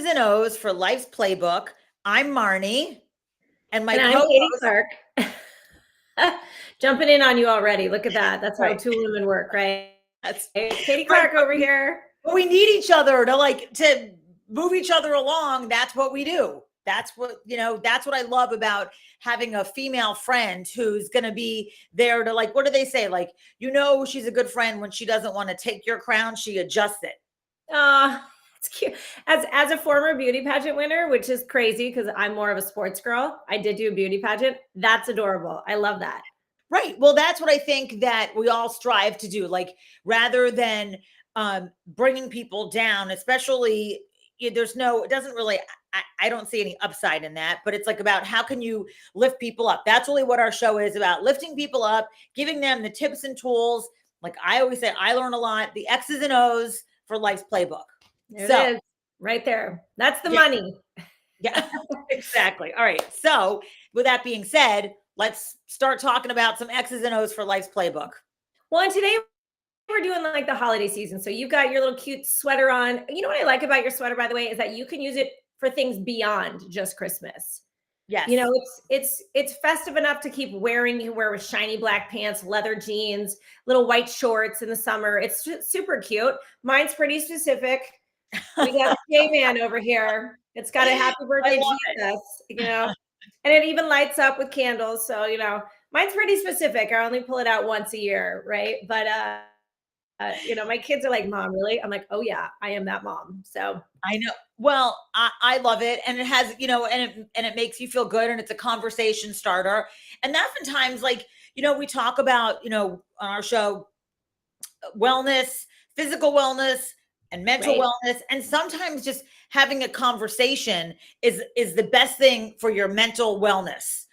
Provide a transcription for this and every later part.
X's and O's for Life's Playbook. I'm Marnie, and my And I'm Katie co-host. Clark. Jumping in on you already. Look at that. That's how Right, two women work, right? that's Katie right. Clark over here. But we need each other to move each other along. That's what we do. That's what. That's what I love about having a female friend who's going to be there to, like, what do they say? Like, she's a good friend when she doesn't want to take your crown, she adjusts it. It's cute. As a former beauty pageant winner, which is crazy because I'm more of a sports girl. I did do a beauty pageant. That's adorable. I love that. Right. Well, that's what I think that we all strive to do. Like, rather than bringing people down, especially, it doesn't really, I don't see any upside in that, but it's like about how can you lift people up? That's really what our show is about, lifting people up, giving them the tips and tools. Like I always say, I learn a lot, the X's and O's for Life's Playbook. There So, it is. Right there. That's the yeah, money. yeah, exactly. All right. So, with that being said, let's start talking about some X's and O's for Life's Playbook. Well, and today we're doing like the holiday season. So you've got your little cute sweater on. You know what I like about your sweater, by the way, is that you can use it for things beyond just Christmas. Yes. You know, it's festive enough to keep wearing. You wear with shiny black pants, leather jeans, little white shorts in the summer. It's super cute. Mine's pretty specific. We got J-Man over here. It's got a happy birthday Jesus, and it even lights up with candles. So, mine's pretty specific. I only pull it out once a year, right? But my kids are like, "Mom, really?" I'm like, "Oh yeah, I am that mom." So I know. Well, I love it. And it has, and it makes you feel good, and it's a conversation starter. And oftentimes, like, we talk about, on our show, wellness, physical wellness, and mental right. wellness. And sometimes just having a conversation is the best thing for your mental wellness.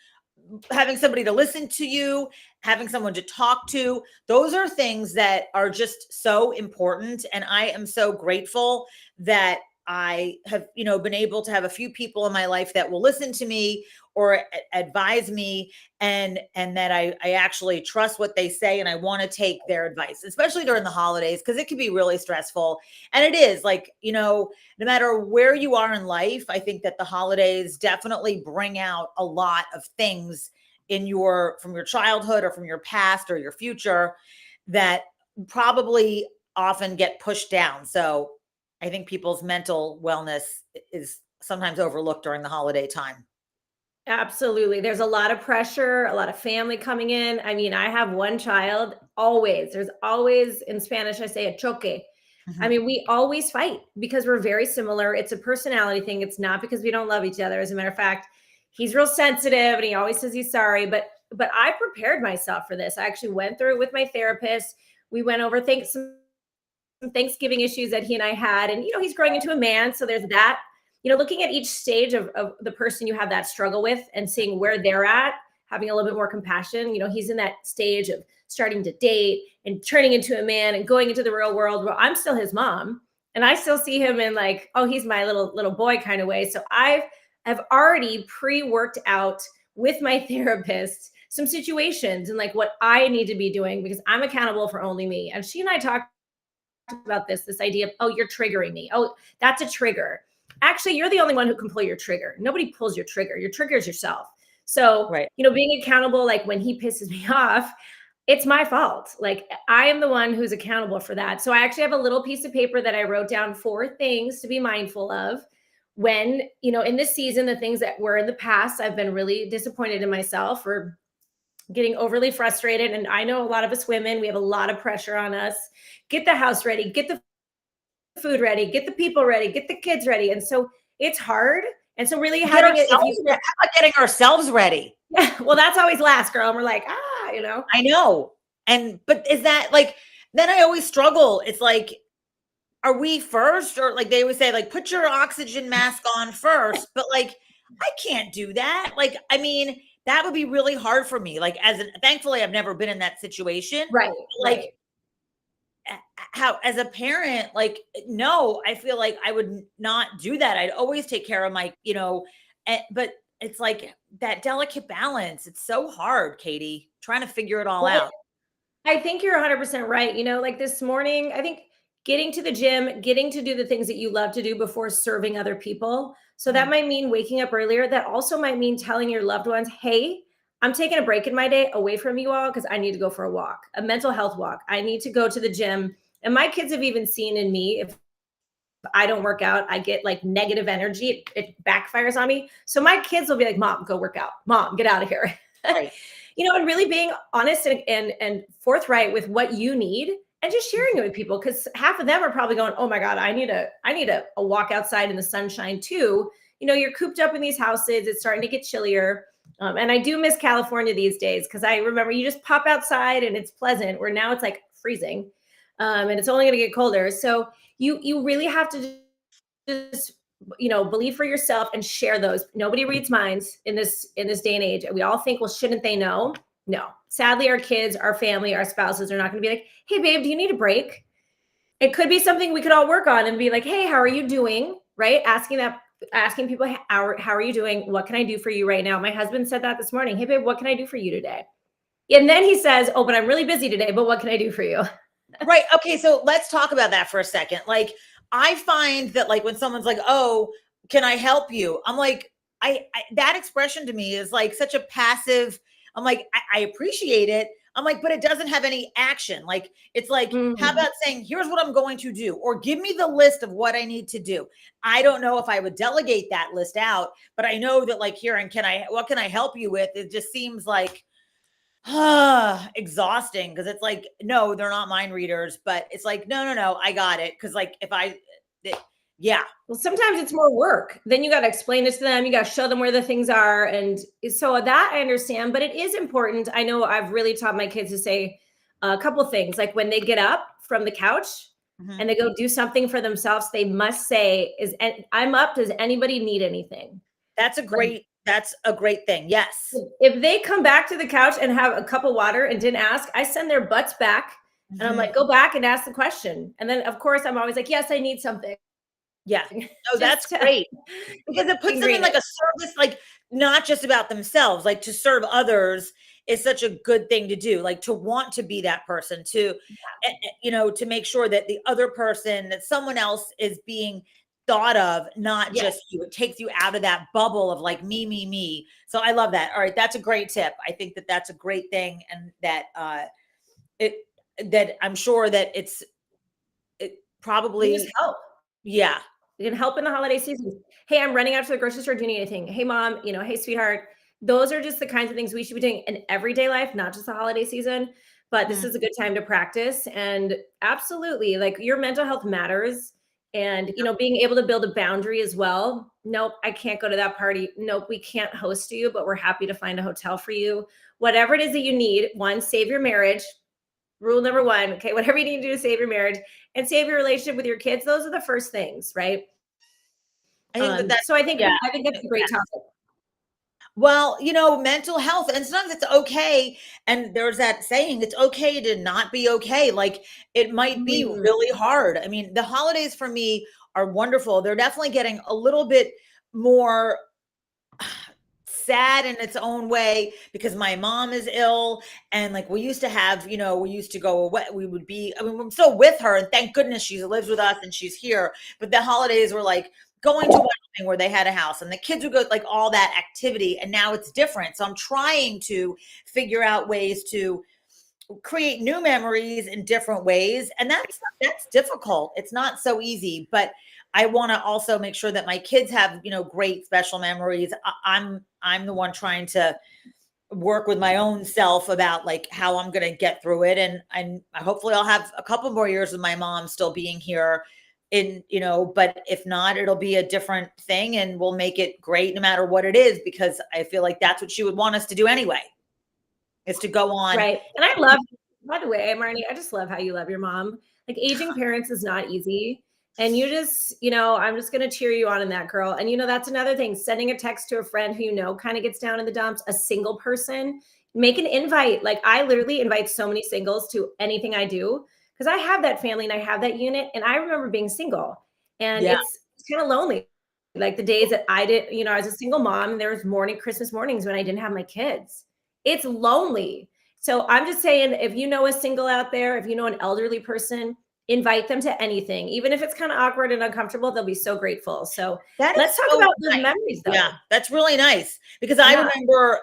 Having somebody to listen to you, having someone to talk to, those are things that are just so important. And I am so grateful that I have, been able to have a few people in my life that will listen to me or advise me, and that I actually trust what they say, and I want to take their advice, especially during the holidays, because it can be really stressful. And it is like, no matter where you are in life, I think that the holidays definitely bring out a lot of things from your childhood or from your past or your future that probably often get pushed down. So I think people's mental wellness is sometimes overlooked during the holiday time. Absolutely. There's a lot of pressure, a lot of family coming in. I mean, I have one child, always. There's always, in Spanish, I say a choque. I Mhm. mean, we always fight because we're very similar. It's a personality thing. It's not because we don't love each other. As a matter of fact, he's real sensitive and he always says he's sorry, but I prepared myself for this. I actually went through it with my therapist. We went over some Thanksgiving issues that he and I had. And, he's growing into a man. So there's that. Looking at each stage of the person you have that struggle with and seeing where they're at, having a little bit more compassion. He's in that stage of starting to date and turning into a man and going into the real world. Well, I'm still his mom and I still see him in like, oh, he's my little boy kind of way. So I've already pre-worked out with my therapist some situations and like what I need to be doing because I'm accountable for only me. And she and I talked about this idea of, oh, you're triggering me. Oh, that's a trigger. Actually, you're the only one who can pull your trigger. Nobody pulls your trigger. Your trigger is yourself. So, Right. being accountable, like when he pisses me off, it's my fault. Like I am the one who's accountable for that. So I actually have a little piece of paper that I wrote down 4 things to be mindful of when, in this season, the things that were in the past, I've been really disappointed in myself or getting overly frustrated. And I know a lot of us women, we have a lot of pressure on us. Get the house ready, get the food ready, get the people ready, get the kids ready. And so it's hard. And so really Get having it, if ourselves you, how about getting ourselves ready? yeah, well, that's always last, girl. And we're like, I know. But is that like, then I always struggle. It's like, are we first? Or like they always say, like, put your oxygen mask on first. But like, I can't do that. Like, I mean, that would be really hard for me. Like, thankfully, I've never been in that situation. right, Like, right. how, as a parent, like, no, I feel like I would not do that. I'd always take care of but it's like that delicate balance. It's so hard, Katie, trying to figure it all Well, out. I think you're 100% right. Like this morning, I think getting to the gym, getting to do the things that you love to do before serving other people. So that Mm. might mean waking up earlier. That also might mean telling your loved ones, hey, I'm taking a break in my day away from you all because I need to go for a walk, a mental health walk. I need to go to the gym. And my kids have even seen in me, if I don't work out, I get like negative energy. It backfires on me. So my kids will be like, Mom, go work out. Mom, get out of here. Right. And really being honest and forthright with what you need and just sharing it with people, because half of them are probably going, oh my God, I need a walk outside in the sunshine too. You're cooped up in these houses. It's starting to get chillier. And I do miss California these days, because I remember you just pop outside and it's pleasant, where now it's like freezing. And it's only going to get colder. So you really have to just believe for yourself and share those. Nobody reads minds in this day and age. And we all think, well, shouldn't they know? No. Sadly, our kids, our family, our spouses are not going to be like, hey babe, do you need a break? It could be something we could all work on and be like, hey, how are you doing? Right? Asking people, how are you doing? What can I do for you right now? My husband said that this morning. Hey babe, what can I do for you today? And then he says, oh, but I'm really busy today, but what can I do for you? Right. Okay. So let's talk about that for a second. Like, I find that, like, when someone's like, oh, can I help you? I'm like, that expression to me is like such a passive. I'm like, I appreciate it. I'm like, but it doesn't have any action. Like, it's like, how about saying, here's what I'm going to do, or give me the list of what I need to do. I don't know if I would delegate that list out, but I know that, like, here, and what can I help you with? It just seems like exhausting, because it's like, no, they're not mind readers, but it's like, no, I got it. Because, like, yeah. Well, sometimes it's more work. Then you got to explain it to them. You got to show them where the things are. And so that I understand, but it is important. I know I've really taught my kids to say a couple of things. Like, when they get up from the couch and they go do something for themselves, they must say, I'm up. Does anybody need anything? That's a great thing. Yes. If they come back to the couch and have a cup of water and didn't ask, I send their butts back and I'm like, go back and ask the question. And then, of course, I'm always like, yes, I need something. Yeah. No, that's great, because it puts them in like a service, like, not just about themselves, like, to serve others is such a good thing to do. Like, to want to be that person, to, to make sure that the other person, that someone else is being thought of, not just you. It takes you out of that bubble of like me. So I love that. All right. That's a great tip. I think that that's a great thing. And that, that I'm sure that it probably just help. Yeah. You can help in the holiday season. Hey, I'm running out to the grocery store. Do you need anything? Hey, Mom, hey, sweetheart. Those are just the kinds of things we should be doing in everyday life, not just the holiday season. But this is a good time to practice. And absolutely, like, your mental health matters. And, being able to build a boundary as well. Nope, I can't go to that party. Nope, we can't host you, but we're happy to find a hotel for you. Whatever it is that you need, one, save your marriage. Rule number one, okay, whatever you need to do to save your marriage and save your relationship with your kids, those are the first things, right? I think So I think that's a great topic. Well, mental health, and sometimes it's okay. And there's that saying, it's okay to not be okay. Like, it might be really hard. I mean, the holidays for me are wonderful. They're definitely getting a little bit more sad in its own way, because my mom is ill, and like, we used to have, we used to go away. I'm still with her, and thank goodness she lives with us and she's here. But the holidays were like going to Wyoming, where they had a house, and the kids would go, like, all that activity, and now it's different. So I'm trying to figure out ways to create new memories in different ways, and that's difficult. It's not so easy, but I want to also make sure that my kids have, great special memories. I'm the one trying to work with my own self about, like, how I'm going to get through it. And hopefully I'll have a couple more years of my mom still being here but if not, it'll be a different thing, and we'll make it great no matter what it is, because I feel like that's what she would want us to do anyway, is to go on. Right. And I love, by the way, Marnie, I just love how you love your mom. Like, aging parents is not easy. And you just, I'm just going to cheer you on in that, girl. And, that's another thing, sending a text to a friend who, kind of gets down in the dumps, a single person, make an invite. Like, I literally invite so many singles to anything I do, because I have that family and I have that unit. And I remember being single, and it's kind of lonely. Like, the days that I did, I was a single mom, and there was Christmas mornings when I didn't have my kids. It's lonely. So I'm just saying, if you know a single out there, if you know an elderly person, invite them to anything. Even if it's kind of awkward and uncomfortable, they'll be so grateful. So That is let's talk so about those nice. memories though. Yeah, that's really nice because I Yeah. remember,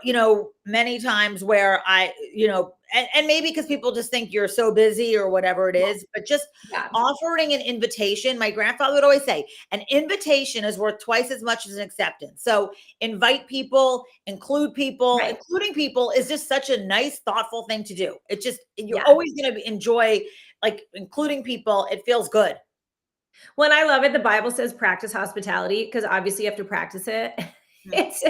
many times where and maybe because people just think you're so busy or whatever it is, but just Yeah. offering an invitation. My grandfather would always say, an invitation is worth twice as much as an acceptance. So invite people, include people, Right. including people is just such a nice, thoughtful thing to do. It just, you're Yeah. always going to enjoy like including people. It feels good. When I love it, the Bible says practice hospitality because obviously you have to practice it. Mhm. It's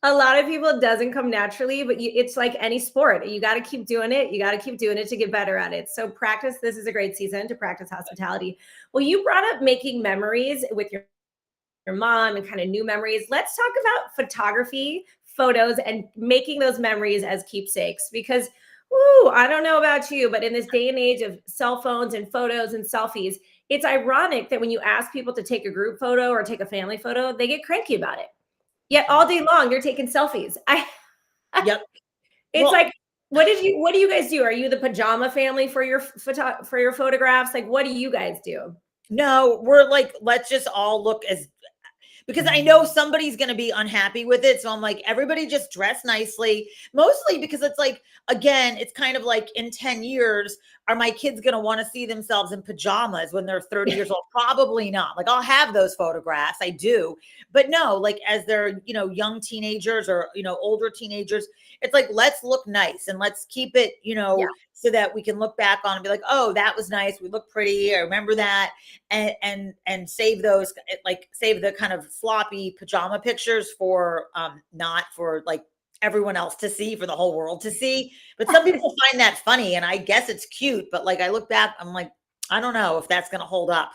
a lot of people, it doesn't come naturally, but it's like any sport. You got to keep doing it. You got to keep doing it to get better at it. So practice. This is a great season to practice hospitality. Well, you brought up making memories with your mom and kind of new memories. Let's talk about photography, photos, and making those memories as keepsakes because, woo, I don't know about you, but in this day and age of cell phones and photos and selfies, it's ironic that when you ask people to take a group photo or take a family photo, they get cranky about it. Yet all day long you're taking selfies. Yep. It's Well, like, what do you guys do? Are you the pajama family for your photographs? Like, what do you guys do? no, we're like, let's just all look as, because I know somebody's going to be unhappy with it. So I'm like, everybody just dress nicely, mostly because it's like, again, it's kind of like in 10 years, are my kids going to want to see themselves in pajamas when they're 30 years old? Probably not. Like I'll have those photographs. I do. But no, like as they're, young teenagers or, older teenagers, it's like, let's look nice and let's keep it, Yeah. so that we can look back on and be like, oh, that was nice. We look pretty. I remember that. And save those, like save the kind of sloppy pajama pictures for not for like everyone else to see, for the whole world to see. But some people find that funny and I guess it's cute, but like I look back, I'm like, I don't know if that's going to hold up.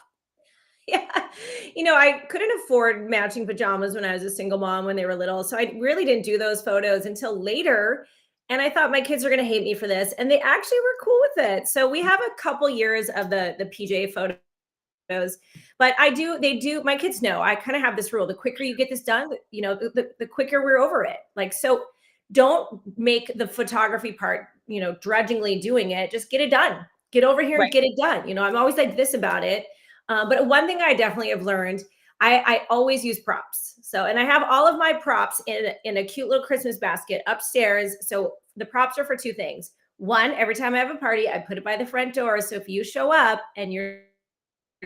Yeah. I couldn't afford matching pajamas when I was a single mom when they were little. So I really didn't do those photos until later. And I thought my kids were going to hate me for this. And they actually were cool with it. So we have a couple years of the PJ photos. But my kids know I kind of have this rule. The quicker you get this done, the quicker we're over it. Like, so don't make the photography part, drudgingly doing it. Just get it done. Get over here and Right. get it done. I'm always like this about it. But one thing I definitely have learned, I always use props. So, and I have all of my props in a cute little Christmas basket upstairs. So the props are for two things. One, every time I have a party, I put it by the front door. So if you show up and you're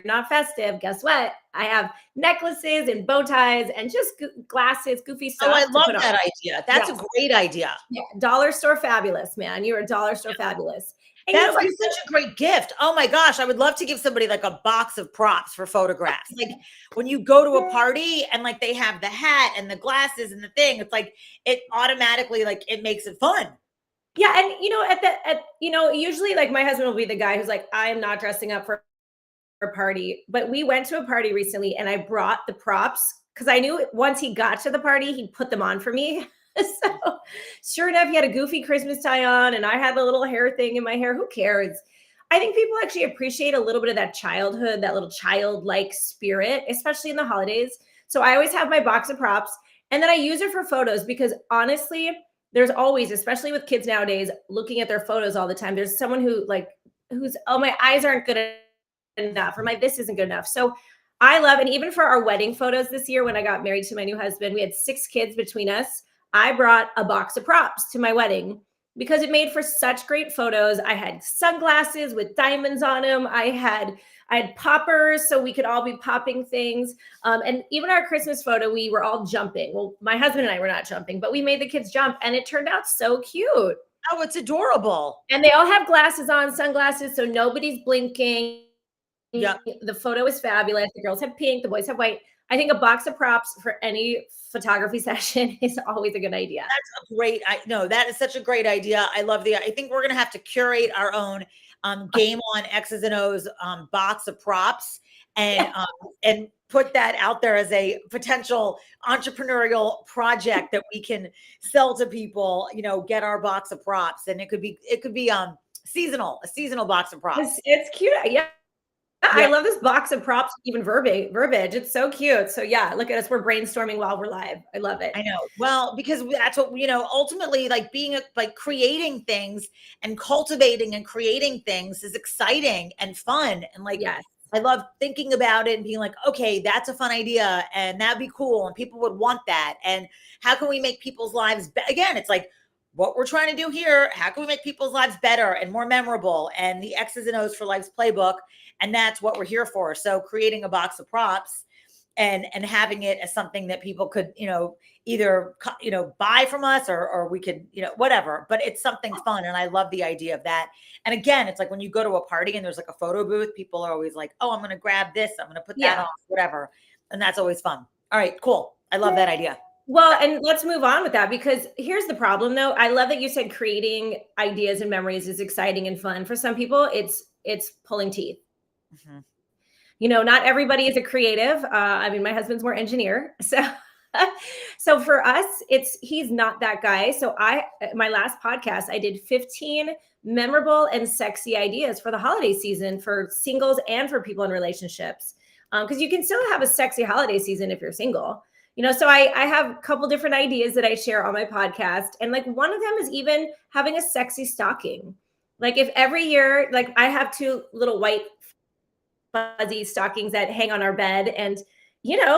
not festive, guess what? I have necklaces and bow ties and just glasses, goofy stuff. Oh, I to love put on. that idea. That's Yes. a great idea. Yeah, dollar store fabulous, man. You're a dollar store fabulous. And That's like such a great gift. Oh my gosh, I would love to give somebody like a box of props for photographs. Like when you go to a party and like they have the hat and the glasses and the thing, it's like it automatically like it makes it fun. yeah, and usually like my husband will be the guy who's like, I am not dressing up for a party. But we went to a party recently and I brought the props because I knew once he got to the party, he'd put them on for me. So sure enough, he had a goofy Christmas tie on and I had the little hair thing in my hair. Who cares? I think people actually appreciate a little bit of that childhood, that little childlike spirit, especially in the holidays. So I always have my box of props and then I use it for photos because honestly, there's always, especially with kids nowadays, looking at their photos all the time. There's someone who's, oh, my eyes aren't good enough, or my this isn't good enough. So I love, and even for our wedding photos this year, when I got married to my new husband, we had 6 kids between us. I brought a box of props to my wedding because it made for such great photos. I had sunglasses with diamonds on them. I had poppers so we could all be popping things. And even our Christmas photo, we were all jumping. Well, my husband and I were not jumping, but we made the kids jump and it turned out so cute. Oh, it's adorable. And they all have glasses on, sunglasses, so nobody's blinking. Yeah. The photo is fabulous. The girls have pink, the boys have white. I think a box of props for any photography session is always a good idea. That's a great, that is such a great idea. I love I think we're going to have to curate our own game on X's and O's box of props and put that out there as a potential entrepreneurial project that we can sell to people, get our box of props. And it could be a seasonal box of props. It's cute. Yeah. I love this box of props, even verbiage. It's so cute. So yeah, look at us. We're brainstorming while we're live. I love it. I know. Well, because that's what, ultimately, like like creating things and cultivating and creating things is exciting and fun. And like, Yes. I love thinking about it and being like, okay, that's a fun idea and that'd be cool. And people would want that. And how can we make people's lives again, it's like what we're trying to do here. How can we make people's lives better and more memorable? And the X's and O's for Life's Playbook. And that's what we're here for. So creating a box of props and having it as something that people could, either, buy from us or we could, whatever, but it's something fun. And I love the idea of that. And again, it's like when you go to a party and there's like a photo booth, people are always like, oh, I'm going to grab this. I'm going to put that on, whatever. And that's always fun. All right, cool. I love that idea. Well, and let's move on with that, because here's the problem though. I love that you said creating ideas and memories is exciting and fun. For some people, it's pulling teeth. Mm-hmm. Not everybody is a creative. I mean, my husband's more engineer. So for us, he's not that guy. So my last podcast, I did 15 memorable and sexy ideas for the holiday season for singles and for people in relationships. Because you can still have a sexy holiday season if you're single. So I have a couple different ideas that I share on my podcast. And like one of them is even having a sexy stocking. Like if every year, like I have 2 little white fuzzy stockings that hang on our bed, and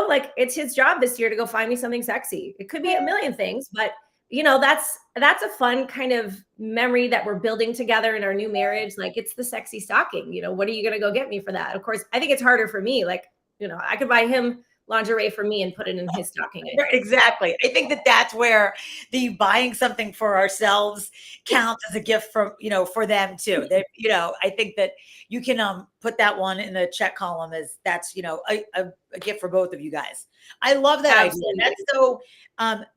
like it's his job this year to go find me something sexy. It could be a million things, but that's a fun kind of memory that we're building together in our new marriage. Like it's the sexy stocking. What are you going to go get me for that? Of course, I think it's harder for me. Like, I could buy him lingerie for me and put it in his stocking. Exactly. I think that's where the buying something for ourselves counts as a gift for them too. That, I think that you can put that one in the check column as that's, a gift for both of you guys. I love that idea. That's so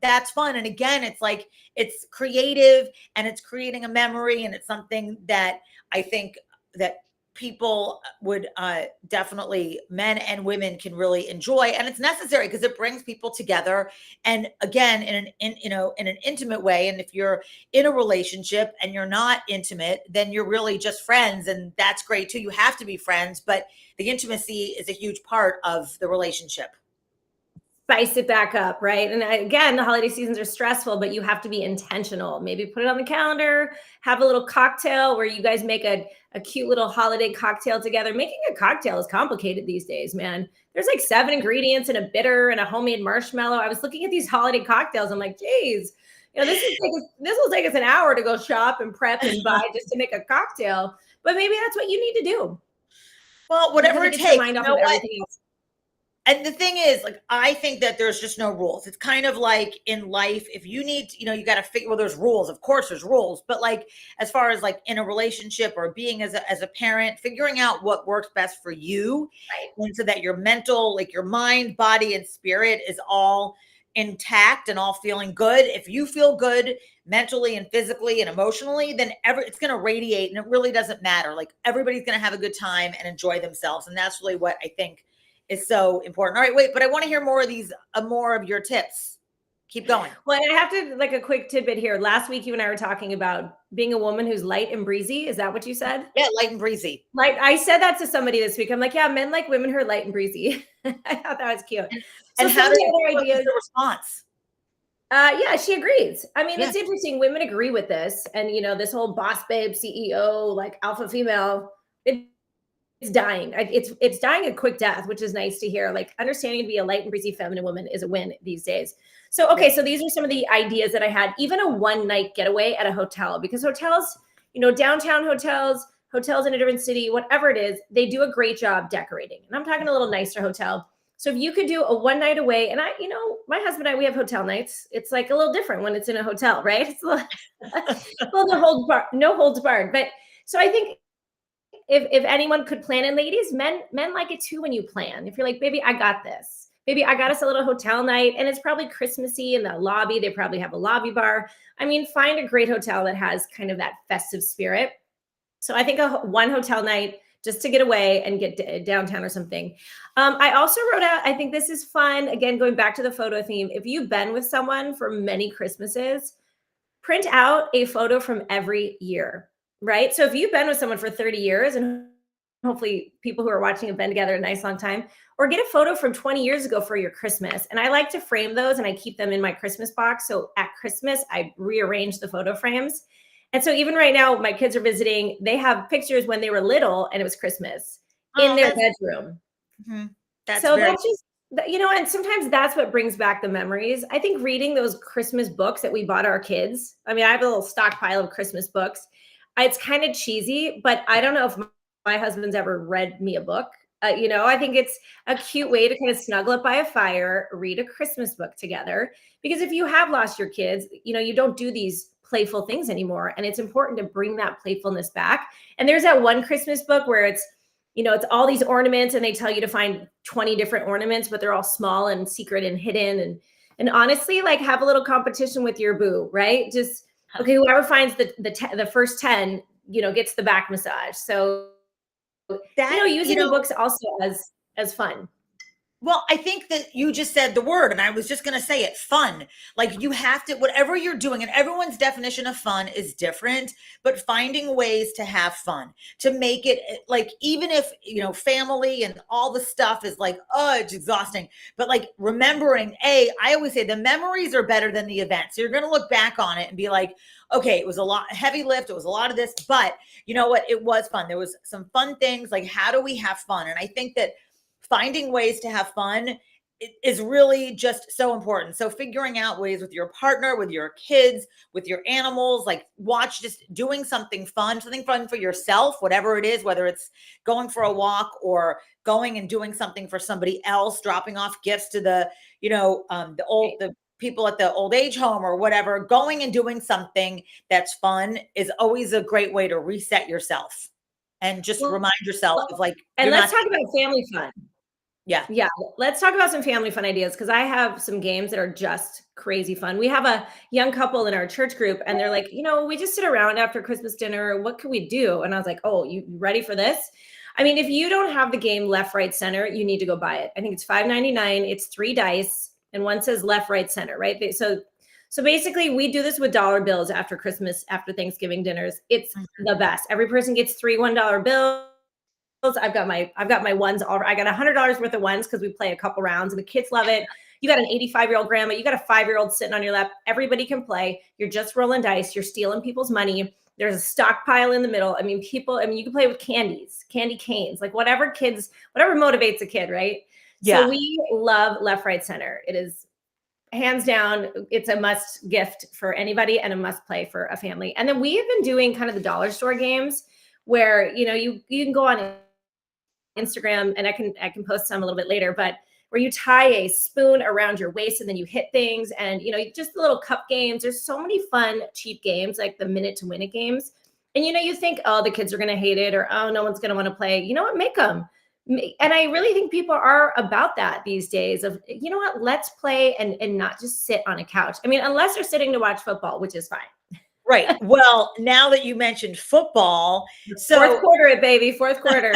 that's fun. And again, it's like, it's creative and it's creating a memory, and it's something that I think that people would definitely, men and women, can really enjoy, and it's necessary because it brings people together. And again, in an intimate way. And if you're in a relationship and you're not intimate, then you're really just friends, and that's great too. You have to be friends, but the intimacy is a huge part of the relationship. Spice it back up, right? And again, the holiday seasons are stressful, but you have to be intentional. Maybe put it on the calendar, have a little cocktail where you guys make a cute little holiday cocktail together. Making a cocktail is complicated these days, man. There's like 7 ingredients and a bitter and a homemade marshmallow. I was looking at these holiday cocktails. I'm like, geez, this will take us an hour to go shop and prep and buy just to make a cocktail. But maybe that's what you need to do. Well, whatever it takes. And the thing is, like, I think that there's just no rules. It's kind of like in life, if you need, you got to figure, well, there's rules. Of course there's rules. But like, as far as like in a relationship or being as a parent, figuring out what works best for you. Right. And so that your mental, like your mind, body, and spirit is all intact and all feeling good. If you feel good mentally and physically and emotionally, then it's going to radiate, and it really doesn't matter. Like everybody's going to have a good time and enjoy themselves. And that's really what I think is so important. All right, wait, but I want to hear more of these, more of your tips. Keep going. Well, and I have to, like, a quick tidbit here. Last week, you and I were talking about being a woman who's light and breezy. Is that what you said? Yeah, light and breezy. Like I said that to somebody this week. I'm like, yeah, men like women who are light and breezy. I thought that was cute. And how did the response? Yeah, she agrees. I mean, It's interesting. Women agree with this. And, this whole boss babe, CEO, like alpha female, it's dying. It's dying a quick death, which is nice to hear. Like understanding to be a light and breezy feminine woman is a win these days. So, okay. So these are some of the ideas that I had, even a one night getaway at a hotel, because hotels, downtown hotels in a different city, whatever it is, they do a great job decorating. And I'm talking a little nicer hotel. So if you could do a one night away, and my husband and I, we have hotel nights. It's like a little different when it's in a hotel, right? It's a little no holds barred. But so I think, if anyone could plan, and ladies, men like it too when you plan. If you're like, baby, I got this. Baby, I got us a little hotel night, and it's probably Christmassy in the lobby. They probably have a lobby bar. I mean, find a great hotel that has kind of that festive spirit. So I think one hotel night just to get away and get downtown or something. I also wrote out, I think this is fun. Again, going back to the photo theme. If you've been with someone for many Christmases, print out a photo from every year. Right. So if you've been with someone for 30 years and hopefully people who are watching have been together a nice long time, or get a photo from 20 years ago for your Christmas. And I like to frame those and I keep them in my Christmas box. So at Christmas, I rearrange the photo frames. And so even right now, my kids are visiting, they have pictures when they were little and it was Christmas in Oh, their bedroom. that's So very that's just, and sometimes that's what brings back the memories. I think reading those Christmas books that we bought our kids. I mean, I have a little stockpile of Christmas books. It's kind of cheesy, but I don't know if my husband's ever read me a book. I think it's a cute way to kind of snuggle up by a fire, read a Christmas book together. Because if you have lost your kids, you don't do these playful things anymore. And it's important to bring that playfulness back. And there's that one Christmas book where it's all these ornaments and they tell you to find 20 different ornaments, but they're all small and secret and hidden. And honestly, like, have a little competition with your boo, right? Just, okay, whoever finds the first 10, gets the back massage. So, using the books also as fun. Well, I think that you just said the word, and I was just going to say it, fun. Like, you have to, whatever you're doing, and everyone's definition of fun is different, but finding ways to have fun, to make it like, even if, family and all the stuff is like, oh, it's exhausting. But like remembering, I always say the memories are better than the events. So you're going to look back on it and be like, okay, it was a lot heavy lift. It was a lot of this, but you know what? It was fun. There was some fun things. Like, how do we have fun? And I think that finding ways to have fun is really just so important. So figuring out ways with your partner, with your kids, with your animals, like just doing something fun for yourself, whatever it is, whether it's going for a walk or going and doing something for somebody else, dropping off gifts to the people at the old age home or whatever. Going and doing something that's fun is always a great way to reset yourself and just remind yourself of like. And let's talk about family fun. Yeah. Let's talk about some family fun ideas, because I have some games that are just crazy fun. We have a young couple in our church group and they're like, we just sit around after Christmas dinner. What can we do? And I was like, oh, you ready for this? I mean, if you don't have the game left, right, center, you need to go buy it. I think it's $5.99. It's 3 dice and one says left, right, center, right? So basically we do this with dollar bills after Christmas, after Thanksgiving dinners. It's the best. Every person gets 3 $1 bills. I've got my ones all. I got $100 worth of ones because we play a couple rounds and the kids love it. You got an 85-year-old grandma, you got a 5-year-old sitting on your lap. Everybody can play. You're just rolling dice. You're stealing people's money. There's a stockpile in the middle. I mean, you can play with candy canes, like whatever motivates a kid, right? Yeah. So we love left, right, center. It is hands down. It's a must gift for anybody and a must play for a family. And then we have been doing kind of the dollar store games where, you can go on Instagram, and I can post some a little bit later, but where you tie a spoon around your waist and then you hit things, and just the little cup games. There's so many fun cheap games, like the minute to win it games. And you think, oh, the kids are going to hate it, or oh, no one's going to want to play. You know what? Make them. And I really think people are about that these days of, let's play and not just sit on a couch. I mean, unless they're sitting to watch football, which is fine. Right. Well, now that you mentioned football, fourth quarter, baby, fourth quarter.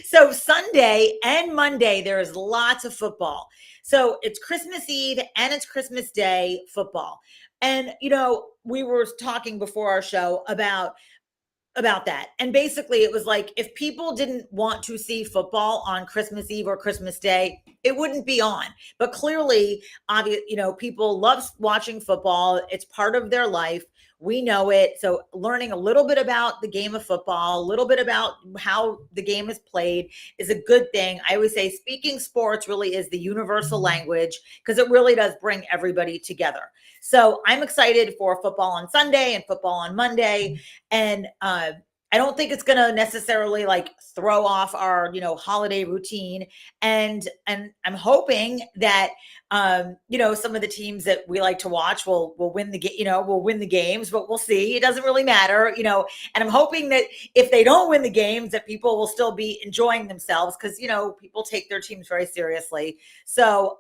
So Sunday and Monday, there is lots of football. So it's Christmas Eve and it's Christmas Day football. And, we were talking before our show about that. And basically it was like, if people didn't want to see football on Christmas Eve or Christmas Day, it wouldn't be on. But clearly, people love watching football. It's part of their life. We know it. So learning a little bit about the game of football, a little bit about how the game is played is a good thing. I always say speaking sports really is the universal language, because it really does bring everybody together. So I'm excited for football on Sunday and football on Monday. And I don't think it's going to necessarily like throw off our, holiday routine. And I'm hoping that, some of the teams that we like to watch will win the games, but we'll see. It doesn't really matter, and I'm hoping that if they don't win the games, that people will still be enjoying themselves, because, people take their teams very seriously. So,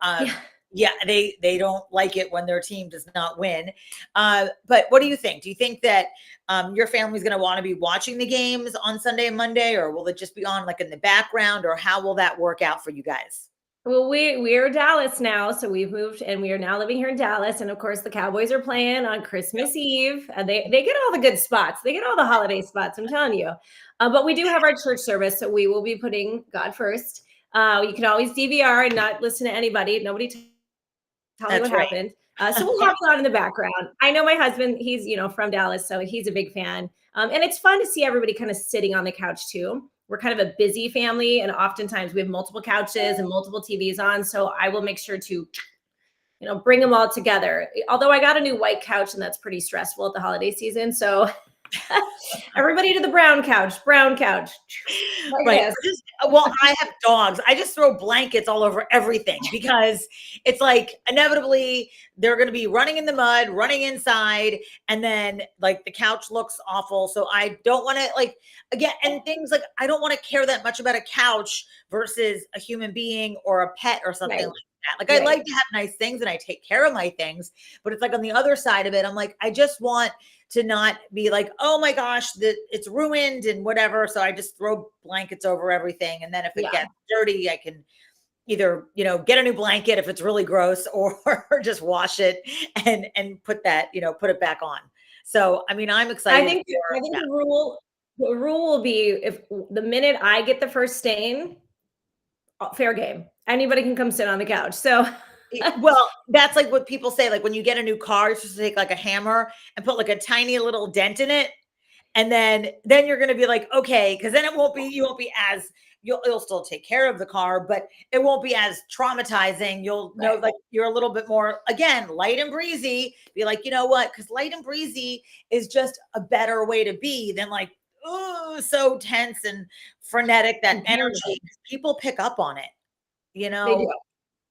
yeah, they don't like it when their team does not win. But what do you think? Do you think that your family's going to want to be watching the games on Sunday and Monday, or will it just be on like in the background, or how will that work out for you guys? Well, we're Dallas now, so we've moved and we are now living here in Dallas. And of course, the Cowboys are playing on Christmas Eve. They get all the good spots. They get all the holiday spots. I'm telling you. But we do have our church service, so we will be putting God first. You can always DVR and not listen to anybody. Nobody tell me what That's right. happened. So we'll have it on in the background. I know my husband, he's, from Dallas, so he's a big fan. And it's fun to see everybody kind of sitting on the couch too. We're kind of a busy family, and oftentimes we have multiple couches and multiple TVs on. So I will make sure to, bring them all together. Although I got a new white couch, and that's pretty stressful at the holiday season. So everybody to the brown couch, brown couch. Like Right. this. Well, I have dogs. I just throw blankets all over everything because it's like inevitably they're going to be running in the mud, running inside, and then like the couch looks awful. So I don't want to again, and things like I don't want to care that much about a couch versus a human being or a pet or something Right. like that. Like I Right. like to have nice things and I take care of my things, but it's like on the other side of it, I'm like, I just want to not be like, oh my gosh, that it's ruined and whatever. So I just throw blankets over everything. And then if it Yeah. gets dirty, I can either, get a new blanket if it's really gross or just wash it and put that, put it back on. So I mean, I'm excited I think the rule will be if the minute I get the first stain, fair game. Anybody can come sit on the couch. So Well, that's like what people say. Like when you get a new car, you're supposed to take like a hammer and put like a tiny little dent in it. And then you're gonna be like, okay, because then you won't be as you'll still take care of the car, but it won't be as traumatizing. You'll know Right. like you're a little bit more again light and breezy. Be like, you know what? Because light and breezy is just a better way to be than like, oh, so tense and frenetic, that energy. People pick up on it, you They do. know.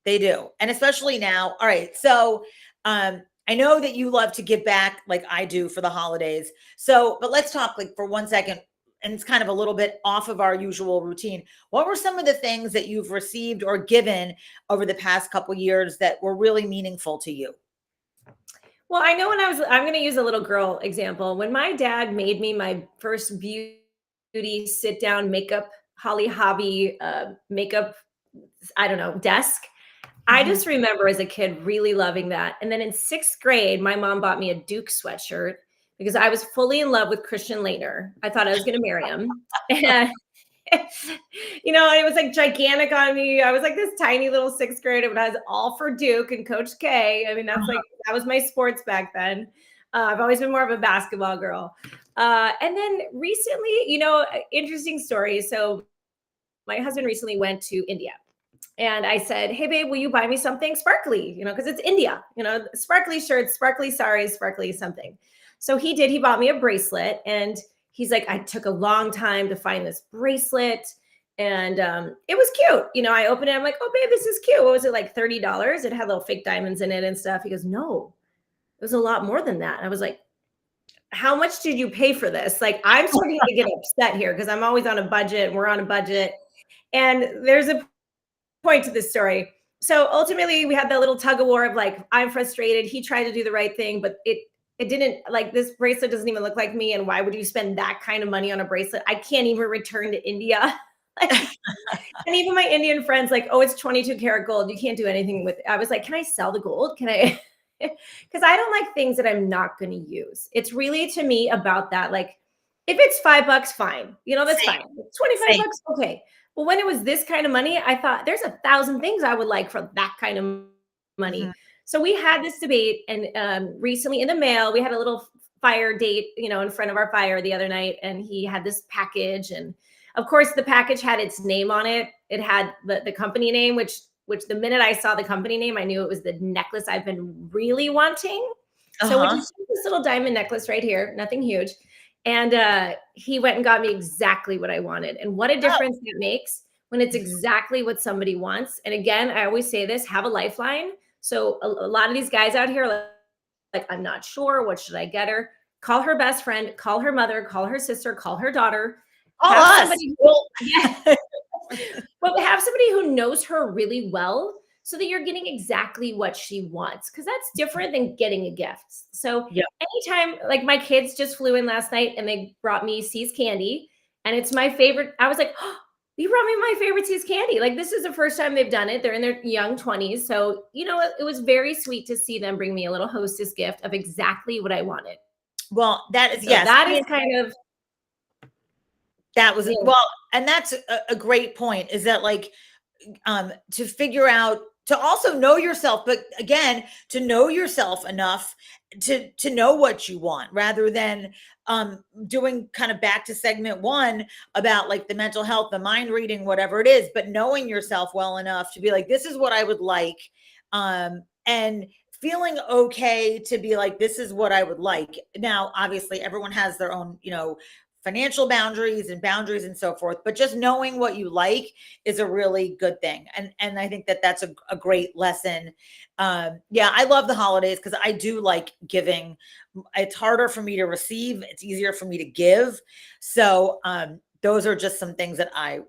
They do. And especially now. All right. So, I know that you love to give back like I do for the holidays. So, but let's talk like for 1 second, and it's kind of a little bit off of our usual routine. What were some of the things that you've received or given over the past couple years that were really meaningful to you? Well, I know I'm going to use a little girl example. When my dad made me my first beauty sit down makeup, Holly Hobby makeup, I don't know, desk. I Mhm. just remember as a kid really loving that. And then in sixth grade, my mom bought me a Duke sweatshirt because I was fully in love with Christian Laettner. I thought I was going to marry him. And, it was like gigantic on me. I was like this tiny little sixth grader, but I was all for Duke and Coach K. I mean, that was my sports back then. I've always been more of a basketball girl. And then recently, interesting story. So my husband recently went to India. And I said, hey, babe, will you buy me something sparkly? Because it's India, sparkly shirts, sparkly saris, sparkly something. So he did. He bought me a bracelet. And he's like, I took a long time to find this bracelet. And it was cute. I opened it. I'm like, oh, babe, this is cute. What was it, like $30? It had little fake diamonds in it and stuff. He goes, no, it was a lot more than that. I was like, how much did you pay for this? Like, I'm starting to get upset here because I'm always on a budget. And we're on a budget. And there's a point to this story. So ultimately, we had that little tug of war of like, I'm frustrated. He tried to do the right thing, but it didn't. Like, this bracelet doesn't even look like me. And why would you spend that kind of money on a bracelet? I can't even return to India. And even my Indian friends, like, oh, it's 22 karat gold. You can't do anything with it. I was like, can I sell the gold? Can I? Because I don't like things that I'm not going to use. It's really to me about that. Like, if it's $5, fine. That's Same. fine. 25 Same. bucks, okay. But when it was this kind of money, I thought there's 1,000 things I would like for that kind of money. Mhm. So we had this debate, and recently in the mail, we had a little fire date, in front of our fire the other night, and he had this package, and of course the package had its name on it. It had the company name, which the minute I saw the company name, I knew it was the necklace I've been really wanting. So which Uh-huh. is this little diamond necklace right here, nothing huge. And he went and got me exactly what I wanted. And what a Oh. difference it makes when it's Mhm. exactly what somebody wants. And again, I always say this, have a lifeline. So a lot of these guys out here are like, I'm not sure. What should I get her? Call her best friend, call her mother, call her sister, call her daughter. All Have us. somebody, Well, yeah, but have somebody who knows her really well so that you're getting exactly what she wants. Cause that's different than getting a gift. So yeah. anytime, like my kids just flew in last night and they brought me C's candy and it's my favorite. I was like, oh, You brought me my favorite See's candy. Like, this is the first time they've done it. They're in their young 20s. So, it was very sweet to see them bring me a little hostess gift of exactly what I wanted. Well, that is, So yes. that is kind of, That was, yeah. well, and that's a great point, is that like, to figure out, to also know yourself, but again, to know yourself enough to know what you want, rather than doing kind of back to segment one about like the mental health, the mind reading, whatever it is, but knowing yourself well enough to be like, this is what I would like, and feeling okay to be like, this is what I would like. Now, obviously, everyone has their own, financial boundaries and so forth, but just knowing what you like is a really good thing. And I think that that's a great lesson. Yeah, I love the holidays because I do like giving. It's harder for me to receive. It's easier for me to give. So, those are just some things that I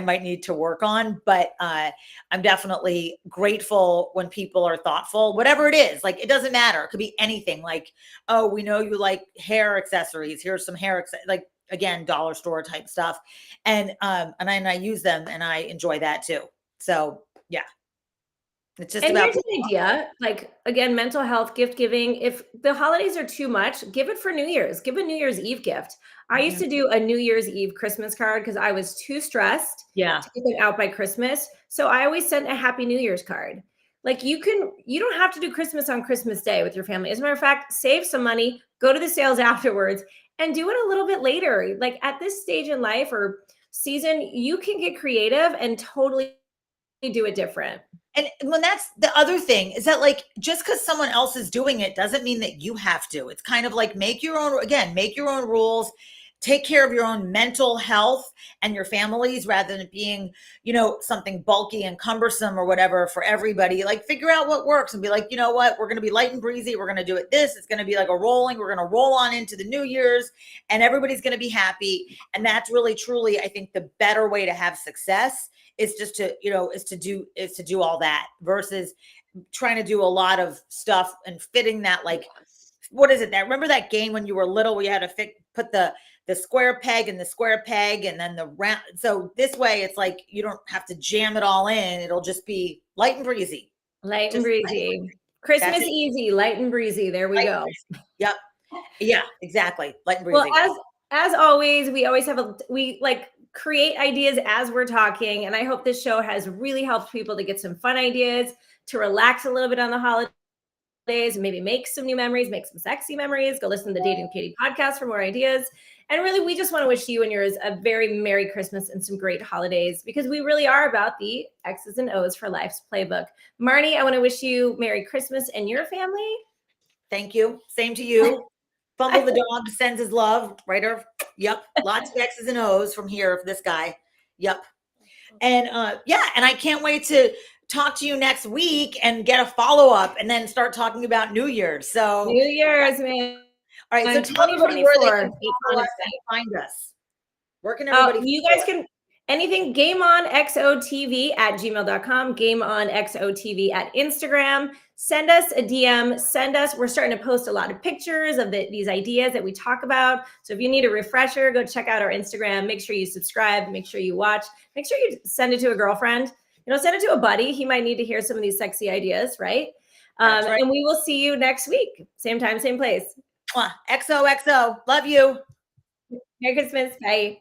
might need to work on, but I'm definitely grateful when people are thoughtful, whatever it is. Like, it doesn't matter. It could be anything. Like, oh, we know you like hair accessories. Here's some like, again, dollar store type stuff. And I use them and I enjoy that too. So yeah, it's just and about here's an idea, like, again, mental health, gift giving. If the holidays are too much, give it for New Year's. Give a New Year's Eve gift. I used to do a New Year's Eve Christmas card because I was too stressed yeah. to get it out by Christmas. So I always sent a Happy New Year's card. Like, you don't have to do Christmas on Christmas Day with your family. As a matter of fact, save some money, go to the sales afterwards, and do it a little bit later. Like, at this stage in life or season, you can get creative and totally do it different. And when that's the other thing, is that like, just because someone else is doing it doesn't mean that you have to. It's kind of like, make your own rules, take care of your own mental health and your families, rather than it being, something bulky and cumbersome or whatever for everybody. Like, figure out what works and be like, you know what, we're going to be light and breezy. We're going to do it this. It's going to be like we're going to roll on into the New Year's and everybody's going to be happy. And that's really, truly, I think, the better way to have success is just to, is to do all that, versus trying to do a lot of stuff and fitting that, like, what is it, that, remember that game when you were little where you had to put the square peg in the square peg and then the round. So this way it's like, you don't have to jam it all in. It'll just be light and breezy. Light and breezy. Christmas easy, light and breezy. There we go. Yep. Yeah, exactly. Light and breezy. Well, as always, we always we like create ideas as we're talking. And I hope this show has really helped people to get some fun ideas, to relax a little bit on the holidays, and maybe make some new memories, make some sexy memories. Go listen to the Dating Katie podcast for more ideas. And really, we just want to wish you and yours a very Merry Christmas and some great holidays, because we really are about the X's and O's for life's playbook. Marnie, I want to wish you Merry Christmas and your family. Thank you. Same to you. Fumble the dog sends his love. Writer. Yep. Lots of X's and O's from here for this guy. Yep. And and I can't wait to talk to you next week and get a follow-up and then start talking about New Year's. So New Year's, man. All right. So tell everybody where they can follow us and find us. Where can everybody you guys can anything gameonxotv@gmail.com, gameonxotv at Instagram. Send us a DM. We're starting to post a lot of pictures of these ideas that we talk about. So if you need a refresher, go check out our Instagram. Make sure you subscribe. Make sure you watch. Make sure you send it to a girlfriend. Send it to a buddy. He might need to hear some of these sexy ideas, right? Right. And we will see you next week. Same time, same place. XOXO. Love you. Merry Christmas. Bye.